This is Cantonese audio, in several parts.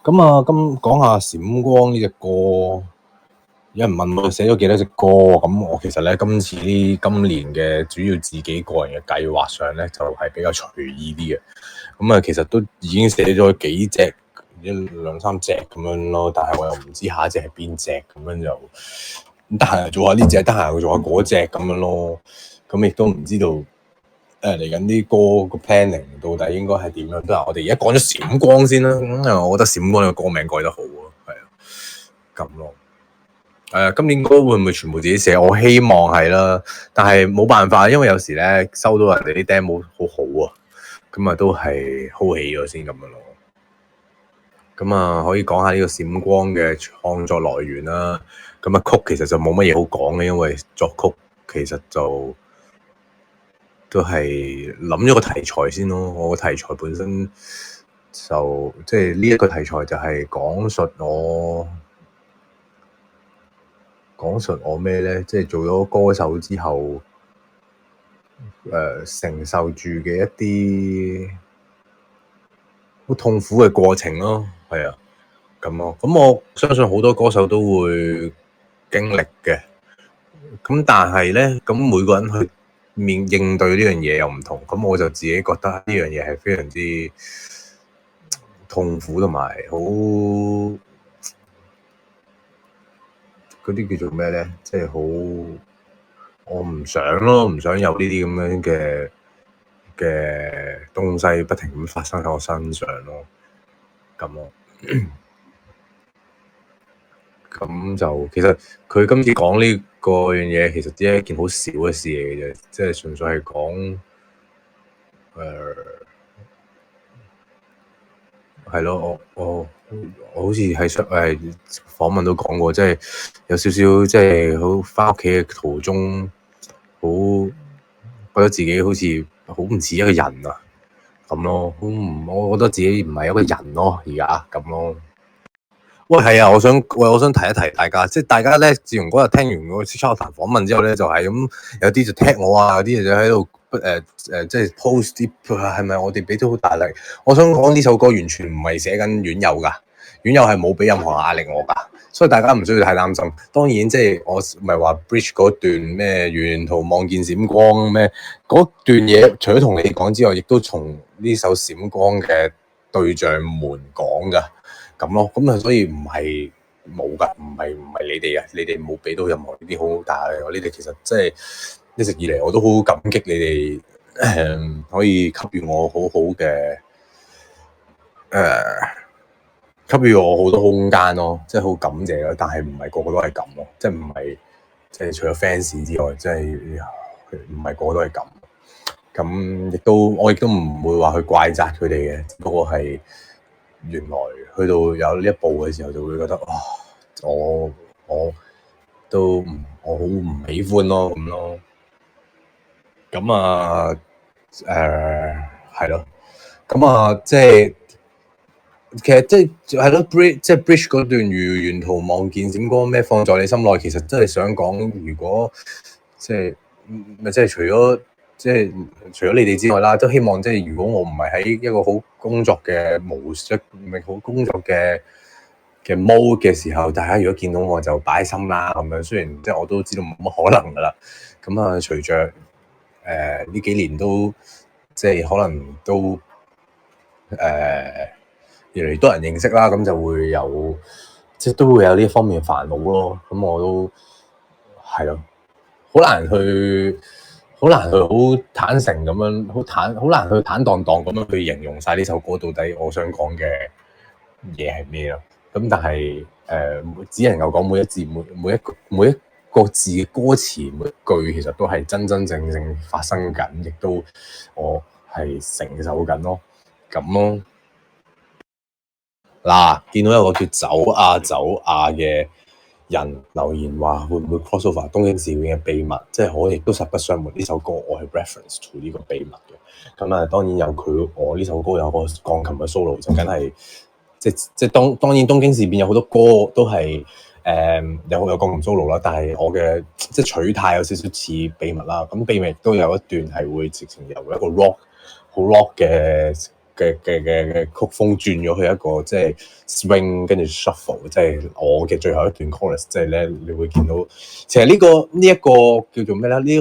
咁啊，咁講下閃光呢隻歌，有人問我寫咗幾多隻歌，咁我其實咧今年嘅主要自己個人嘅計劃上咧，就係比較隨意啲嘅。咁啊，其實都已經寫咗幾隻，兩三隻咁樣咯，但係我又唔知下一隻係邊隻，咁樣就得閒做下呢隻，得閒做下嗰隻咁樣咯。咁亦都唔知道嚟緊啲歌個 planning 到底應該係點樣？不如我哋而家講咗閃光先啦。咁我覺得閃光呢個歌名改得好啊，係啊，咁咯。今年歌會唔會全部自己寫？我希望係啦，但係冇辦法，因為有時咧收到人哋啲 demo 好好啊，咁啊都係 hold 起咗先咁樣咯。咁啊，可以講下呢個閃光嘅創作來源啦。咁啊曲其實就冇乜嘢好講嘅，因為作曲其實就都係諗咗個題材先咯。我個題材本身就即係呢一個題材就係講述我咩咧？即係做咗歌手之後，承受住嘅一啲好痛苦嘅過程咯。係啊，咁咯。咁我相信好多歌手都會經歷嘅。咁但係咧，咁每個人去應對呢樣嘢又唔同。咁我就自己覺得呢樣嘢係非常之痛苦同埋好嗰啲叫做咩咧？即係好，我唔想咯，唔想有呢啲咁樣嘅東西不停咁發生喺我身上咯。咁咯，咁就其實佢今次講呢個樣嘢，其實只係一件好少嘅事嚟嘅啫，即係純粹係講係咯，我好似係訪問都講過，即係有少少即係好返屋企嘅途中，好覺得自己好似好唔似一個人啊咁咯，我覺得自己唔係一個人咯，而家咁咯。喂，係啊，我想提一提大家，即係大家咧，自從嗰日聽完嗰個叱咤樂壇訪問之後咧，就係咁有啲就踢我啊，有啲就喺度即係 post 啲係咪我哋俾咗好大力？我想講呢首歌完全唔係寫緊院友㗎，院友係冇俾任何壓力我㗎，所以大家唔需要太擔心。當然即係我唔係話 bridge 嗰段咩沿途望見閃光咩嗰段嘢，除咗同你講之外，亦都從呢首閃光嘅對象們講㗎。咁咯，咁啊，所以唔係冇㗎，唔係你哋啊，你哋冇俾到任何呢啲好大嘅，你哋其實即係一直以嚟我都好感激你哋，可以給予我好好嘅給予我好多空間咯，即係好感謝咯。但係唔係個個都係咁咯，即係唔係即係除咗 fans 之外，即係唔係個個都係咁。咁我亦都唔會話去怪責佢哋嘅，只不過係原來去到有呢一步嘅時候，就會覺得哇，我都我好唔喜歡咯咁咯。咁啊係咯，咁啊即係其實即係咯 bridge 嗰段如沿途望見閃光咩放在你心內，其實真係想講，如果即係除咗你哋之外啦，都希望即係如果我唔係喺一個好工作嘅模式，唔係好工作嘅 mode 嘅時候，大家如果見到我就擺心啦咁樣。雖然即係我都知道冇乜可能噶啦，咁啊隨着呢幾年都即係可能都越嚟越多人認識啦，咁就會有即係都會有呢一方面嘅煩惱咯。咁我都係咯，好難去好坦誠咁樣，好難去坦蕩蕩咁樣去形容晒呢首歌到底我想講嘅嘢係咩咯。咁但係只能夠講每一字每一個字嘅歌詞每一句其實都係真真正正發生緊，亦都我係承受緊咯，咁咯。嗱，見到有個叫走亞嘅人留言話會唔會 crossover 東京事變嘅秘密，即係我亦都實不相瞞呢首歌我係 reference to 呢個秘密嘅。咁啊當然有我呢首歌有個鋼琴嘅 solo 就梗係即當然東京事變有好多歌都係有鋼琴 solo 啦，但係我嘅即係取態有少少似秘密啦。咁秘密都有一段係會直情由一個好 rock 嘅嘅曲風轉咗去一個即係 swing 跟住 shuffle，即係我嘅最後一段 chorus，即係咧你會見到其實呢一個叫做咩咧？呢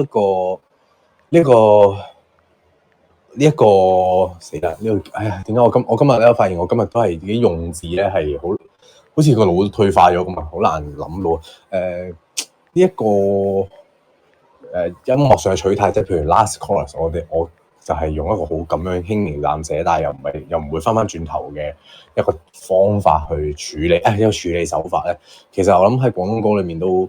一個死啦！哎呀，點解我今日咧發現我今日都係自己用字咧係好似個腦都退化咗咁啊，好難諗到呢一個音樂上嘅取態，即係譬如 last chorus，我就係用一個好咁樣輕描淡寫，但係又唔會翻轉頭嘅一個方法去處理。一個處理手法咧，其實我諗喺廣東歌裏面都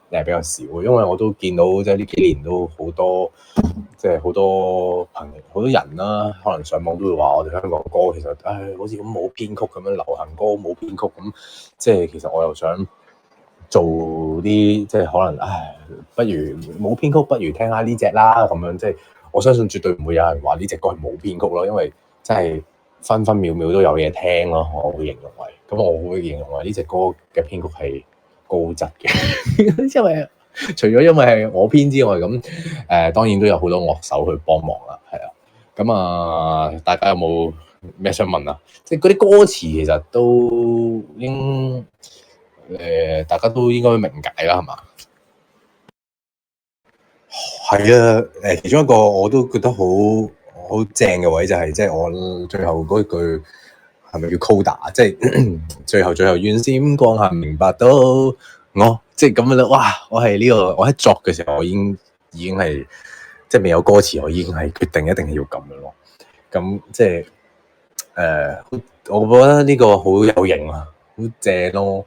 比較少，因為我都見到即係呢幾年都好多即係好多朋友好多人啦，可能上網都會話我哋香港歌其實好似咁冇編曲咁樣，流行歌冇編曲咁，即係其實我又想做啲即係可能不如冇編曲，不如聽下呢隻啦咁樣，即係我相信絕對唔會有人話呢隻歌係冇編曲咯，因為真係分分秒秒都有嘢聽咯，我會形容為咁，我會形容為呢隻歌嘅編曲係高質嘅，因為除咗因為係我編之外，咁當然都有好多樂手去幫忙啦，係啊，咁大家有冇咩想問啊？即係嗰啲歌詞其實都大家都應該明解啦，係嘛？係啊，其中一個我都覺得好正嘅位就係即係我最後嗰句係咪叫 coda？ 即係最後願閃光下明白到我即係咁樣啦。哇！我係呢個我喺作嘅時候，我已經係即係未有歌詞，我已經係決定一定係要咁樣咯。咁即係我覺得呢個好有型啊，好正咯。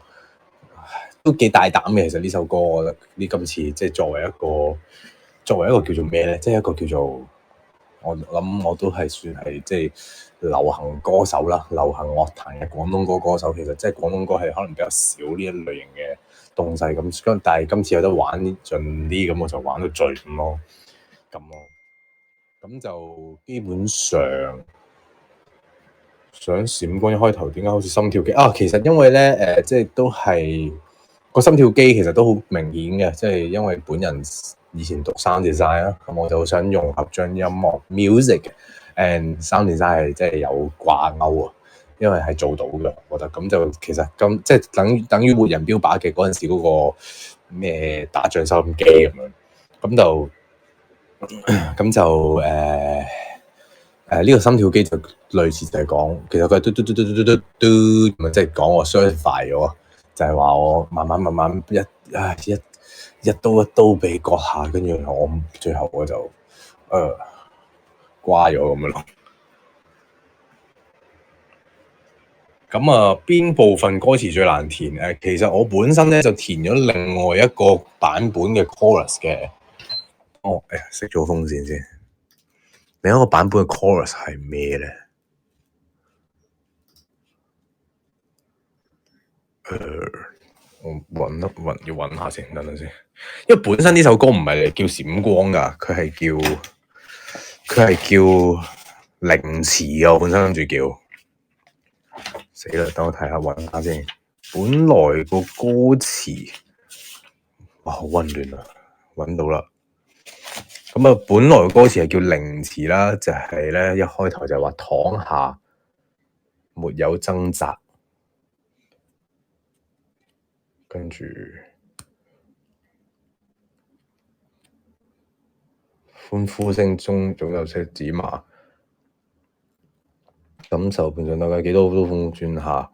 都幾大膽嘅，其實呢首歌，我覺得呢今次即係作為一個叫做咩咧，即係一個叫做我諗我都係算係即係流行歌手啦，流行樂壇嘅廣東歌歌手，其實即係廣東歌係可能比較少呢一類型嘅東西咁，但係今次有得玩盡啲，咁我就玩到最咁咯，咁就基本上想閃光一開頭點解好似心跳機啊？其實因為咧即係都係。個心跳機其實都好明顯嘅，即係因為本人以前讀 sound design 啦，咁我就想融合將音樂 music and sound design 係即係有掛鈎啊，因為係做到嘅，我覺得咁就其實即係等於活人標靶嘅嗰陣時嗰個咩打仗收音機咁樣，咁就呢個心跳機就類似就係講，其實佢係嘟嘟嘟嘟嘟嘟嘟嘟咁即係講我 certify 咗。就係話我慢慢一刀一刀被割下，跟住我最後我就瓜咗咁樣咯。咁邊部分歌詞最難填？其實我本身咧就填咗另外一個版本嘅 chorus 嘅。熄咗風扇先。另一個版本嘅 chorus 係咩咧？我要揾下先，等陣先。因為本身呢首歌唔係叫閃光噶，佢係叫凌遲啊。我本身諗住叫死啦，等我睇下揾下先。本來個歌詞哇好混亂啊，揾到啦。咁本來個歌詞係叫凌遲啦，就係咧一開頭就係話躺下沒有掙扎。跟住歡呼聲中總有些指麻，感受伴上大家幾多刀鋒轉下。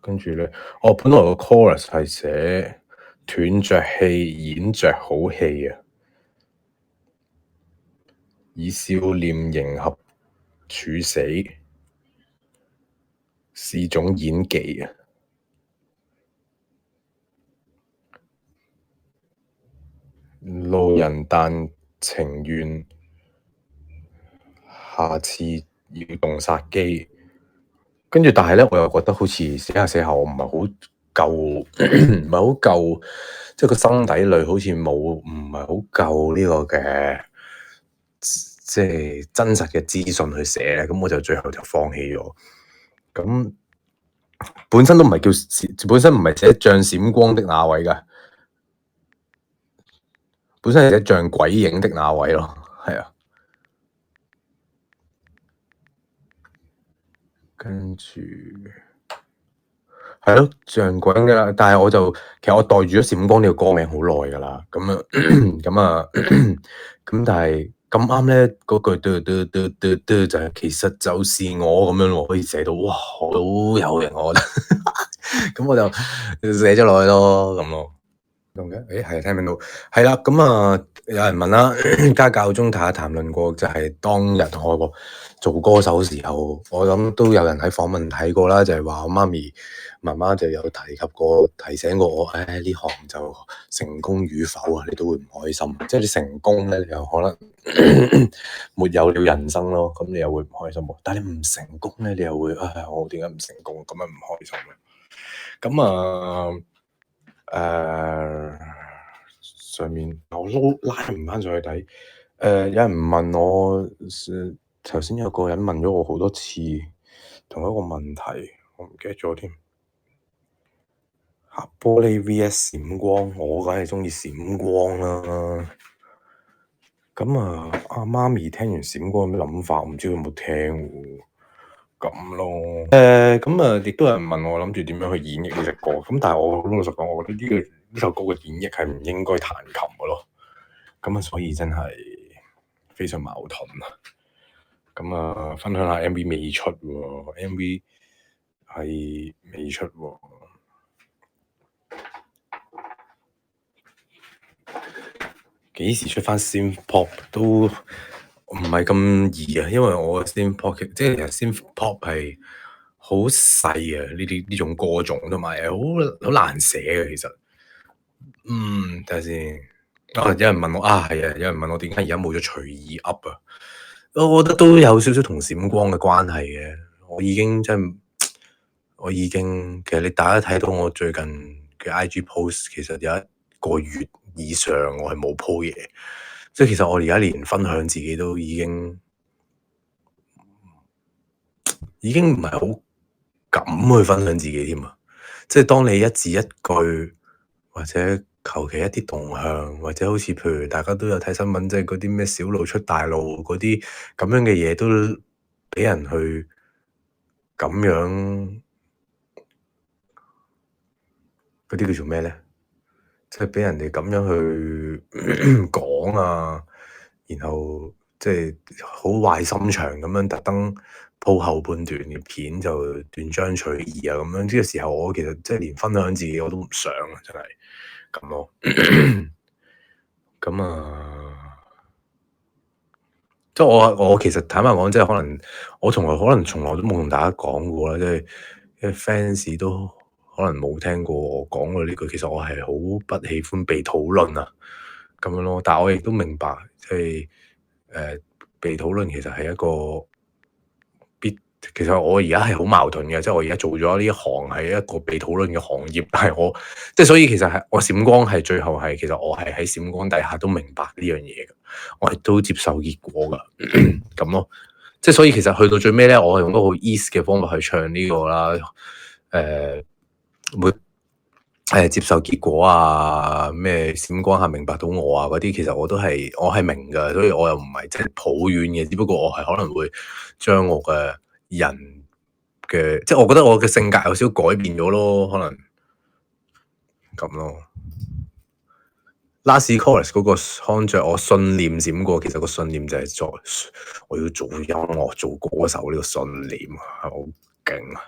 跟住咧，本來個 chorus 係寫斷着氣演着好戲啊，以笑臉迎合處死是種演技啊。路人但情願下次要動殺機，跟住但係咧我又覺得好似寫下我唔係好夠，唔係好夠，即係個心底裏好似唔係好夠呢個嘅即係真實嘅資訊去寫咧，咁我就最後就放棄咗。咁本身都唔係寫像閃光的那位㗎。本身係寫像鬼影的那位咯，係啊。跟住係咯，像鬼㗎啦。但係其實我袋住咗閃光呢個歌名好耐㗎啦。咁但係咁啱咧，嗰句就係其實就是我咁樣喎，可以寫到哇，好有型我覺得。咁我就寫咗落去咯，咁咯。咁嘅，係聽唔聽到？係啦，有人問啦，家教中大家談論過，就係當日我做歌手時候，我諗都有人喺訪問睇過啦，就係話我媽媽就有提醒過我，呢行就成功與否啊，你都會唔開心，即係你成功咧，你又可能沒有了人生咯，咁你又會唔開心喎。但係你唔成功咧，你又會我點解唔成功咁樣唔開心咧？上面我拉唔翻上去睇。有人問我，頭先有個人問咗我好多次同一個問題，我唔記得咗添。黑玻璃 VS 閃光，我梗係鍾意閃光啦。阿媽咪聽完閃光有咩諗法？唔知佢有冇聽喎。咁咯。亦都有人問我諗住點樣去演繹呢隻歌。咁但係我好老實講，我覺得呢首歌嘅演繹係唔應該彈琴嘅咯。所以真係非常矛盾啊。分享下 MV 未出喎，MV 係未出喎。幾時出返 Synth Pop 都唔係咁易啊，因為我 Synth Pop 其實 Synth Pop 係好細啊，呢種歌種同埋好難寫嘅其實。睇下先。有人問我係啊，有人問我點解而家冇咗隨意 up 啊？我覺得都有少少同閃光嘅關係嘅。其實你大家睇到我最近嘅 IG post，其實有一個月以上我係冇 po 嘢，即係其實我而家連分享自己都已經唔係好敢去分享自己添啊！即係當你一字一句或者求其一啲動向，或者好似譬如大家都有睇新聞，即係嗰啲咩小路出大路嗰啲咁樣嘅嘢，都俾人去咁樣嗰啲叫做咩咧？即係俾人哋咁樣去講啊，然後即係好壞心腸咁樣特登鋪後半段嘅片就斷章取義啊咁樣。呢個時候我其實即係連分享自己我都唔想啊，真係咁咯。即係我其實坦白講，即係可能我從來都冇同大家講過啦，即係 fans 都可能冇聽過我講過呢句。其實我係好不喜歡被討論啊，咁樣咯。但係我亦都明白，即係被討論其實係一個其實我而家係好矛盾嘅，即係我而家做咗呢一行係一個被討論嘅行業，但係所以其實係我閃光係最後係其實我係喺閃光底下都明白呢樣嘢嘅，我係都接受結果噶咁咯。即係所以其實去到最尾咧，我係用一個好 easy 嘅方法去唱呢個啦。會接受結果啊，咩閃光下明白到我啊嗰啲，其實我係明噶，所以我又唔係即係抱怨嘅，只不過我係可能會將我嘅人嘅，即係我覺得我嘅性格有少少改變咗咯，可能咁咯。Last chorus 嗰個看着我信念閃過，其實個信念就係我要做音樂做歌手呢個信念係好勁啊！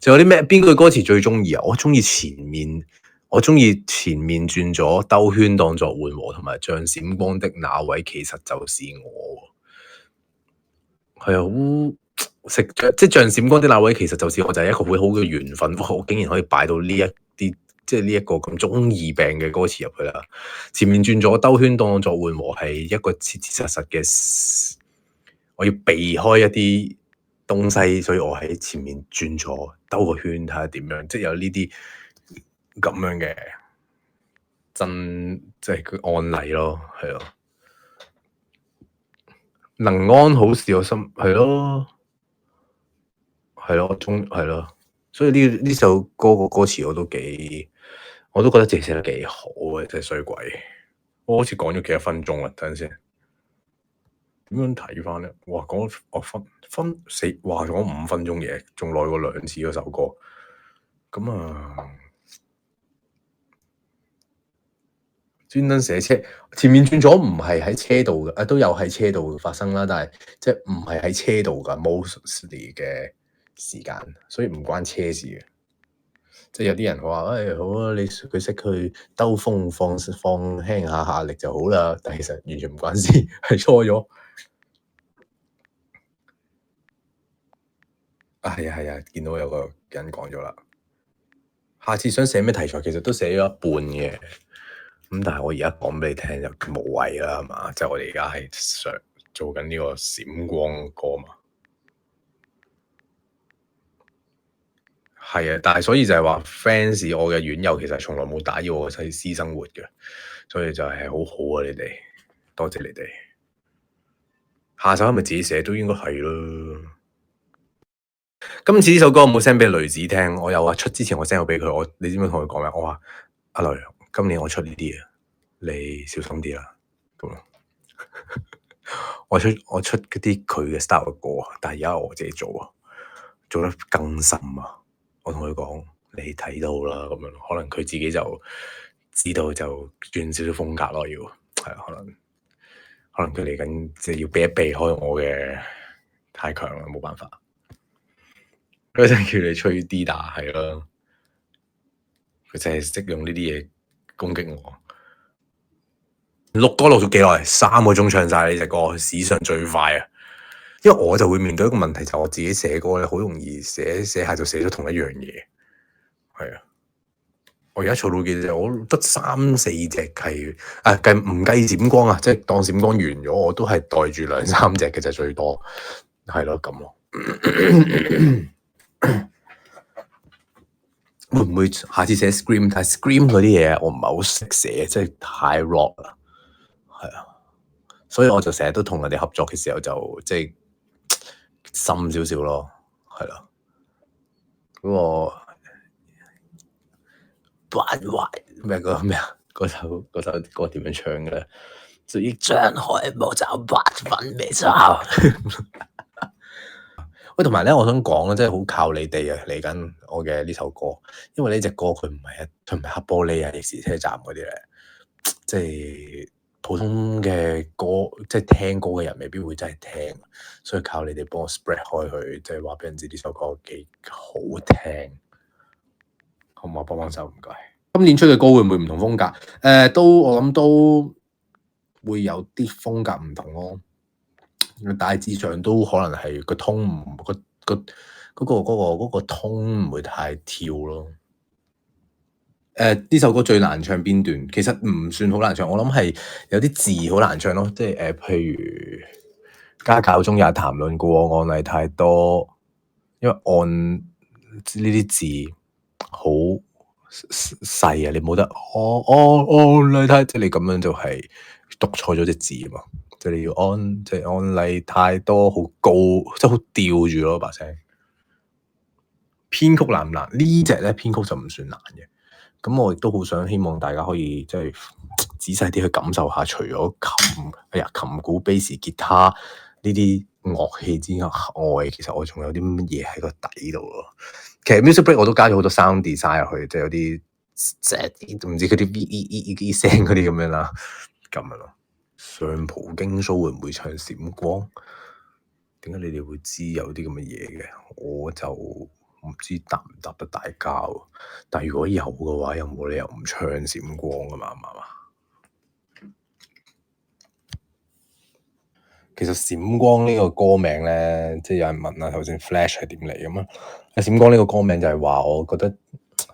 仲有啲咩？邊句歌詞最中意啊？我中意前面轉咗兜圈當作緩和，同埋像閃光的那位其實就是我。係啊，即係像閃光的那位其實就是我，就係一個會好嘅緣分。我竟然可以擺到呢一啲，即係呢一個咁中二病嘅歌詞入去啦。前面轉咗兜圈當作緩和係一個切切實實嘅，我要避開一啲東西，所以我喺前面轉咗兜個圈睇下點樣，即係有呢啲咁樣嘅即係個案例咯，係咯。能安好是我心，係咯，係咯，所以呢首歌個歌詞我都覺得自己寫得幾好嘅，真係衰鬼。我好似講咗幾多分鐘啦，等陣先。點樣睇翻咧？哇，我分四，哇，講5分鐘嘢，仲耐過2次嗰首歌。咁啊，專登寫車前面轉咗，唔係喺車度嘅，都有喺車度發生啦，但係即係唔係喺車度㗎，mostly 嘅時間，所以唔關車事嘅。即係有啲人話，好啊，佢識去兜風放輕下力就好啦，但其實完全唔關事，係錯咗。係啊，見到有個人講咗啦。下次想寫咩題材，其實都寫咗一半嘅。咁但係我而家講俾你聽就無謂啦，係嘛？即係我哋而家係想做緊呢個閃光歌嘛。係啊，但係所以就係話 fans 我嘅院友其實從來冇打擾我嘅私生活嘅，所以就係好好啊！你哋多謝你哋。下首係咪自己寫都應該係咯。今次呢首歌我冇 send 俾雷子聽，我有啊，出之前我 send 咗俾佢，你知唔知同佢講咩？我話阿雷，今年我出呢啲啊，你小心啲啦。咁我出嗰啲佢嘅 style 嘅歌，但係而家我自己做啊，做得更深啊。我同佢講，你睇到啦，咁樣可能佢自己就知道就轉少少風格咯，要係啊，可能佢嚟緊即係要避開我嘅太強啦，冇辦法。佢真係叫你吹 D 打係咯，佢就係識用呢啲嘢攻擊我。錄歌錄咗幾耐？3個鐘唱晒呢隻歌，史上最快啊！因為我就會面對一個問題，就係我自己寫歌咧，好容易寫下就寫咗同一樣嘢。係啊，我而家儲到幾隻？我得3、4隻係唔計閃光啊，即係當閃光完咗，我都係袋住2、3隻嘅就最多，係咯咁咯。會唔會下次寫 scream？但係 scream 嗰啲嘢我唔係好識寫，即係太 rock 啦，係啊，所以我就成日都同人哋合作嘅時候就即係深少少咯，係啦，嗰個咩嗰個咩啊？嗰首歌點樣唱嘅咧？所以張開冇找8分未找。喂，同埋咧，我想講咧，真係好靠你哋啊！嚟緊我嘅呢首歌，因為呢隻歌佢唔係黑玻璃啊、逆時車站嗰啲咧，即係普通嘅歌，即係聽歌嘅人未必會真係聽，所以靠你哋幫我 spread 開去，即係話俾人知呢首歌幾好聽，好唔好？幫手唔該。今年出嘅歌會唔會唔同風格？我諗都會有啲風格唔同咯。大致上都可能係個通唔嗰個通唔會太跳咯。呢首歌最難唱邊段？其實唔算好難唱，我諗係有啲字好難唱咯。即係譬如家教中也談論過案例太多，因為案呢啲字好細啊，你冇得案例太，即係你咁樣就係讀錯咗隻字啊嘛。即係你要即係案例太多，好高，即係好吊住咯把聲。編曲難唔難？呢隻咧編曲就唔算難嘅。咁我亦都好想希望大家可以即係仔細啲去感受下，除咗琴鼓、bass、吉他呢啲樂器之外，其實我仲有啲乜嘢喺個底度咯。其實 music break 我都加咗好多 sound design 入去，即係有啲唔知嗰啲 v 聲嗰啲咁樣啦，咁樣咯。上葡京 show 會唔會唱閃光？點解你哋會知有啲咁嘅嘢嘅？我就唔知答唔答得大家。但如果有嘅話，有冇理由唔唱閃光噶嘛？其實閃光呢個歌名咧，即係有人問啊，頭先 Flash 係點嚟咁啊？閃光呢個歌名就係話，我覺得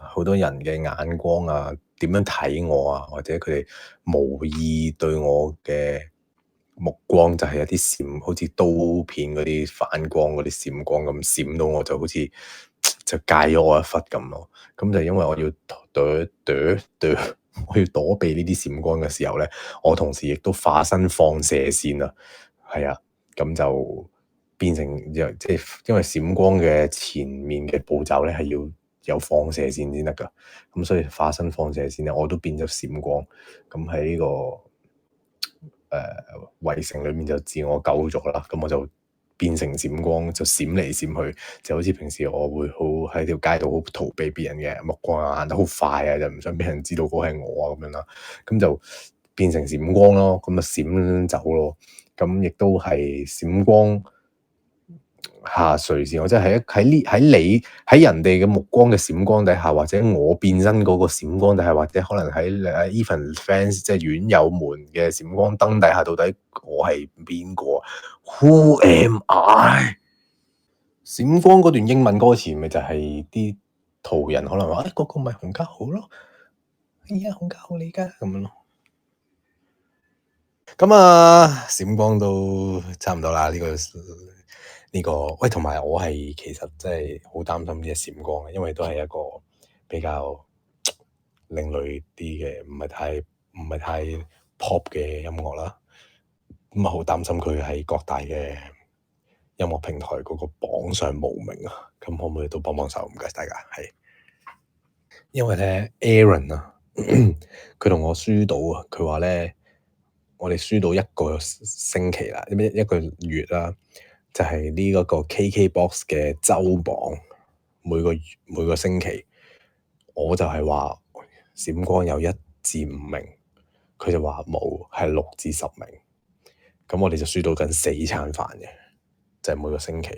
好多人嘅眼光啊，點樣睇我啊，或者佢哋無意對我嘅目光就係一啲閃，好似刀片嗰啲反光嗰啲閃光咁閃到我，就好似就戒咗我一忽咁咯。咁就因為我要我要躲避呢啲閃光嘅時候咧，我同時亦都化身放射線啊。係啊，咁就變成即係因為閃光嘅前面嘅步驟咧係要有放射線先得噶。咁所以化身放射線咧，我都變咗閃光。咁喺呢個圍城裏面就自我救咗啦。咁我就變成閃光，就閃嚟閃去，就好似平時我會好喺條街度好逃避別人嘅目光啊，行得好快啊，就唔想俾人知道嗰係我啊咁樣啦。咁就變成閃光咯，咁就閃走咯。咁亦都係閃光下垂線，我即係喺人哋嘅目光嘅閃光底下，或者我變身嗰個閃光底下，或者可能喺even fans 即係院友們嘅閃光燈底下，到底我係邊個 ？Who am I？閃光嗰段英文歌詞咪就係啲途人可能話，嗰個咪洪家豪咯，哎呀洪家豪嚟㗎咁樣咯。咁閃光都差唔多啦。呢個喂，同埋我係其實真係好擔心呢隻閃光嘅，因為都係一個比較另類啲嘅，唔係太 pop 嘅音樂啦。咁好擔心佢喺各大嘅音樂平台嗰個榜上無名啊。咁可唔可以都幫幫手？唔該大家。係因為咧 Aaron 啊，佢同我輸到啊，佢話咧我哋輸到一個星期啦，一個月啦。就係呢一個 KKBOX 嘅周榜，每個星期，我就係話閃光有1至5名，佢就話冇，係6至10名。咁我哋就輸到緊4餐飯嘅，就係每個星期。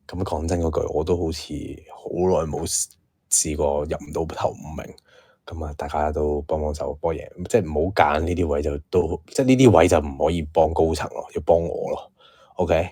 咁講真嗰句，我都好似好耐冇試過入唔到頭5名。咁大家都幫幫手，幫贏，即係唔好揀呢啲位就都，即係呢啲位就唔可以幫高層咯，要幫我咯。OK。